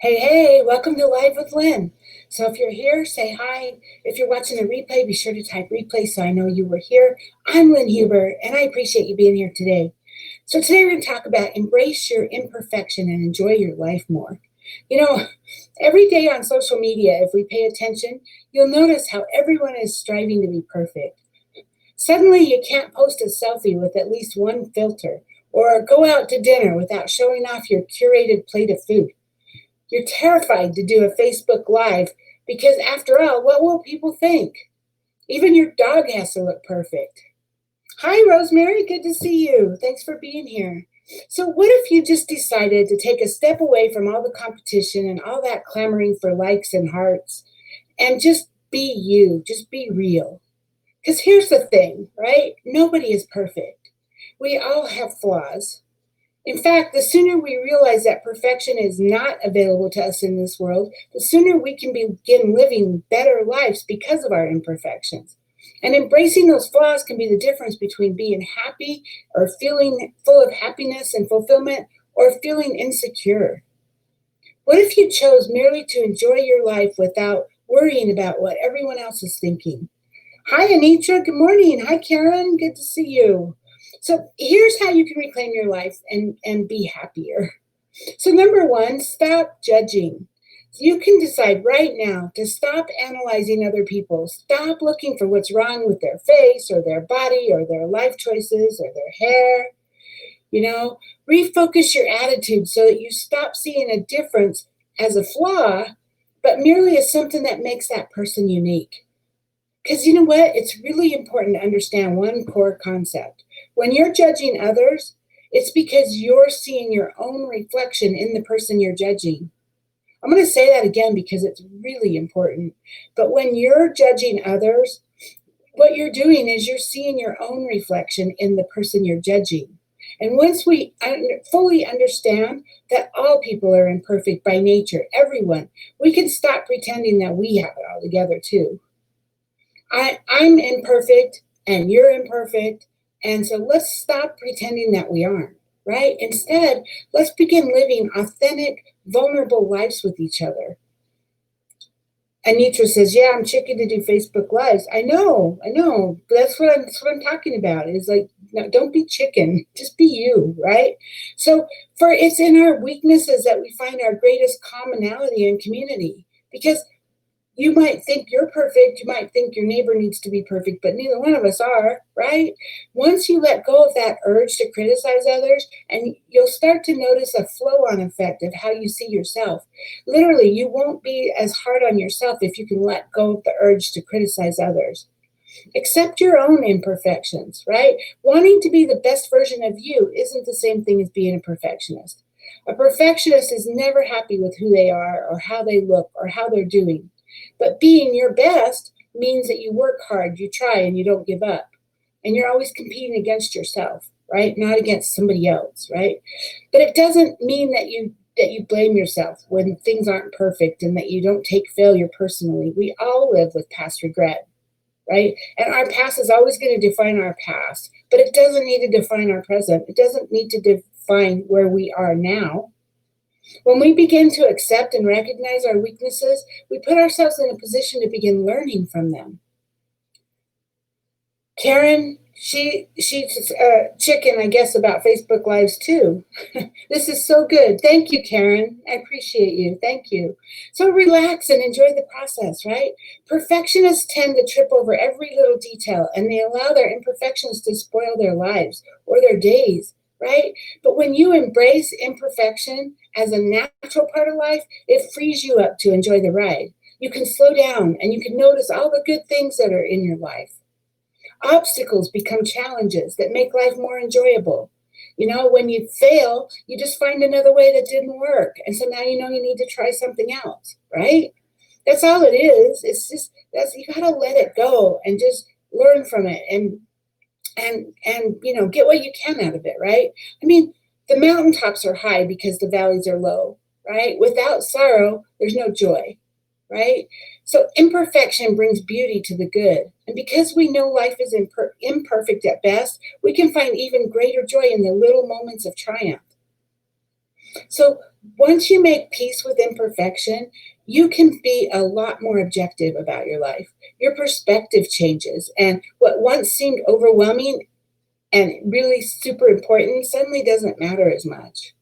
Hey, welcome to Live with Lynn. So if you're here, say hi. If you're watching the replay, be sure to type replay so I know you were here. I'm Lynn Huber, and I appreciate you being here today. So today we're going to talk about embrace your imperfection and enjoy your life more. You know, every day on social media, if we pay attention, you'll notice how everyone is striving to be perfect. Suddenly, you can't post a selfie with at least one filter or go out to dinner without showing off your curated plate of food. You're terrified to do a Facebook Live because, after all, what will people think? Even your dog has to look perfect. Hi, Rosemary. Good to see you. Thanks for being here. So, what if you just decided to take a step away from all the competition and all that clamoring for likes and hearts and just be you, just be real? Because here's the thing, right? Nobody is perfect. We all have flaws. In fact, the sooner we realize that perfection is not available to us in this world, the sooner we can begin living better lives because of our imperfections. And embracing those flaws can be the difference between being happy or feeling full of happiness and fulfillment or feeling insecure. What if you chose merely to enjoy your life without worrying about what everyone else is thinking? Hi, Anitra. Good morning. Hi, Karen. Good to see you. So here's how you can reclaim your life and be happier. So number one, stop judging. You can decide right now to stop analyzing other people. Stop looking for what's wrong with their face or their body or their life choices or their hair. Refocus your attitude so that you stop seeing a difference as a flaw, but merely as something that makes that person unique. Because you know what? It's really important to understand one core concept. When you're judging others, it's because you're seeing your own reflection in the person you're judging. I'm going to say that again because it's really important. But when you're judging others, what you're doing is you're seeing your own reflection in the person you're judging. And once we fully understand that all people are imperfect by nature, everyone, we can stop pretending that we have it all together too. I'm imperfect and you're imperfect. And so let's stop pretending that we aren't, right? Instead, let's begin living authentic, vulnerable lives with each other. Anitra says, yeah, I'm chicken to do Facebook Lives. I know. But that's what I'm talking about. Is like, no, don't be chicken. Just be you, right? So it's in our weaknesses that we find our greatest commonality and community. Because you might think you're perfect. You might think your neighbor needs to be perfect, but neither one of us are, right? Once you let go of that urge to criticize others, and you'll start to notice a flow-on effect of how you see yourself. Literally, you won't be as hard on yourself if you can let go of the urge to criticize others. Accept your own imperfections, right? Wanting to be the best version of you isn't the same thing as being a perfectionist. A perfectionist is never happy with who they are or how they look or how they're doing. But being your best means that you work hard, you try, and you don't give up. And you're always competing against yourself, right? Not against somebody else, right? But it doesn't mean that you blame yourself when things aren't perfect and that you don't take failure personally. We all live with past regret, right? And our past is always going to define our past, but it doesn't need to define our present. It doesn't need to define where we are now. When we begin to accept and recognize our weaknesses, we put ourselves in a position to begin learning from them. Karen, she's chicken, I guess, about Facebook Lives too. This is so good. Thank you, Karen. I appreciate you. Thank you. So relax and enjoy the process, right? Perfectionists tend to trip over every little detail, and they allow their imperfections to spoil their lives or their days, right? But when you embrace imperfection as a natural part of life, it frees you up to enjoy the ride. You can slow down and you can notice all the good things that are in your life. Obstacles become challenges that make life more enjoyable. When you fail, you just find another way that didn't work. And so now you know you need to try something else, right? That's all it is. It's just you gotta let it go and just learn from it and get what you can out of it, right? I mean, the mountaintops are high because the valleys are low, right? Without sorrow, there's no joy, right? So imperfection brings beauty to the good. And because we know life is imperfect at best, we can find even greater joy in the little moments of triumph. So once you make peace with imperfection, you can be a lot more objective about your life. Your perspective changes, and what once seemed overwhelming and really super important suddenly doesn't matter as much.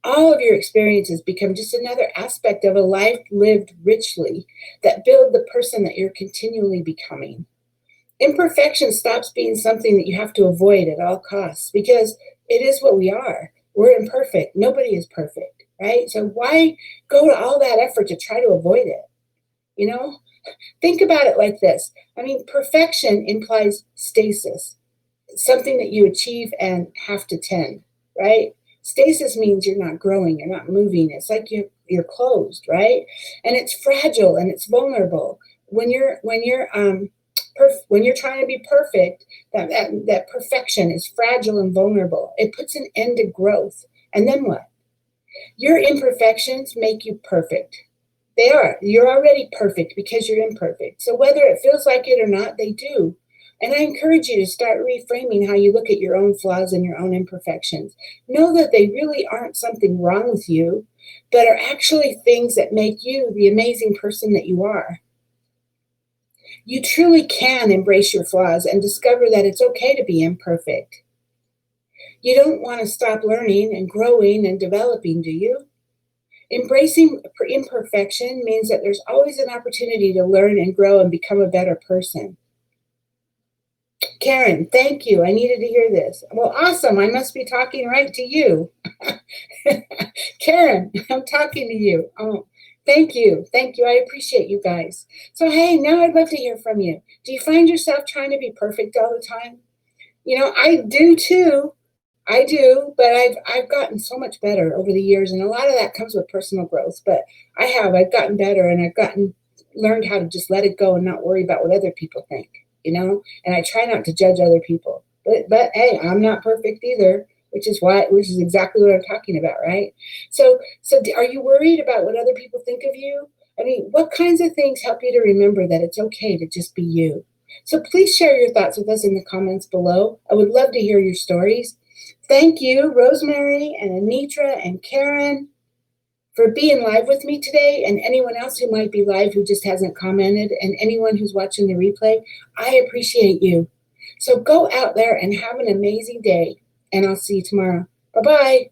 All of your experiences become just another aspect of a life lived richly that build the person that you're continually becoming. Imperfection stops being something that you have to avoid at all costs because it is what we are. We're imperfect. Nobody is perfect, right? So why go to all that effort to try to avoid it? You know, think about it like this. I mean, perfection implies stasis, something that you achieve and have to tend, right? Stasis means you're not growing, you're not moving. It's like you're closed, right? And it's fragile and it's vulnerable. When you're trying to be perfect, that perfection is fragile and vulnerable. It puts an end to growth. And then what? Your imperfections make you perfect. They are. You're already perfect because you're imperfect. So whether it feels like it or not, they do. And I encourage you to start reframing how you look at your own flaws and your own imperfections. Know that they really aren't something wrong with you, but are actually things that make you the amazing person that you are. You truly can embrace your flaws and discover that it's okay to be imperfect. You don't want to stop learning and growing and developing, do you? Embracing imperfection means that there's always an opportunity to learn and grow and become a better person. Karen, thank you. I needed to hear this. Well, awesome. I must be talking right to you. Karen, I'm talking to you. Oh, thank you. Thank you. I appreciate you guys. So, hey, now I'd love to hear from you. Do you find yourself trying to be perfect all the time? I do too. I do, but I've gotten so much better over the years, and a lot of that comes with personal growth. But I've gotten better, and I've gotten learned how to just let it go and not worry about what other people think, And I try not to judge other people. But hey, I'm not perfect either, which is exactly what I'm talking about, right? So are you worried about what other people think of you? I mean, what kinds of things help you to remember that it's okay to just be you? So please share your thoughts with us in the comments below. I would love to hear your stories. Thank you, Rosemary and Anitra and Karen, for being live with me today, and anyone else who might be live who just hasn't commented, and anyone who's watching the replay. I appreciate you. So go out there and have an amazing day, and I'll see you tomorrow. Bye-bye.